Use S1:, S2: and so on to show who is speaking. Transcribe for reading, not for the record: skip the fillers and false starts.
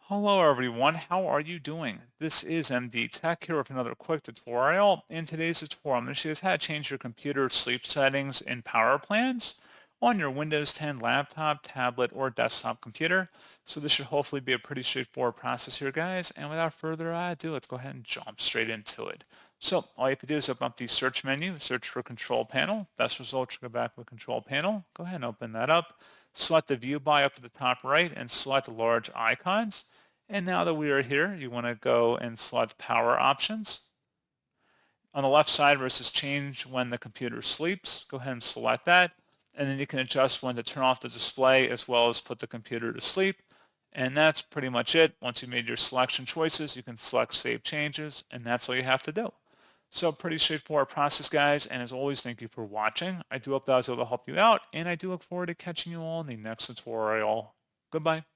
S1: Hello everyone, how are you doing? This is MD Tech here with another quick tutorial. In today's tutorial, I'm going to show you how to change your computer sleep settings and power plans on your Windows 10 laptop, tablet, or desktop computer. So this should hopefully be a pretty straightforward process here, guys. And without further ado, let's go ahead and jump straight into it. So all you have to do is open up the search menu, search for Control Panel. Best result, you go back with Control Panel. Go ahead and open that up. Select the View By up to the top right and select the large icons. And now that we are here, you want to go and select power options. On the left side where it says change when the computer sleeps, go ahead and select that. And then you can adjust when to turn off the display as well as put the computer to sleep. And that's pretty much it. Once you made your selection choices, you can select save changes, and that's all you have to do. So pretty straightforward process, guys. And as always, thank you for watching. I do hope that I was able to help you out, and I do look forward to catching you all in the next tutorial. Goodbye.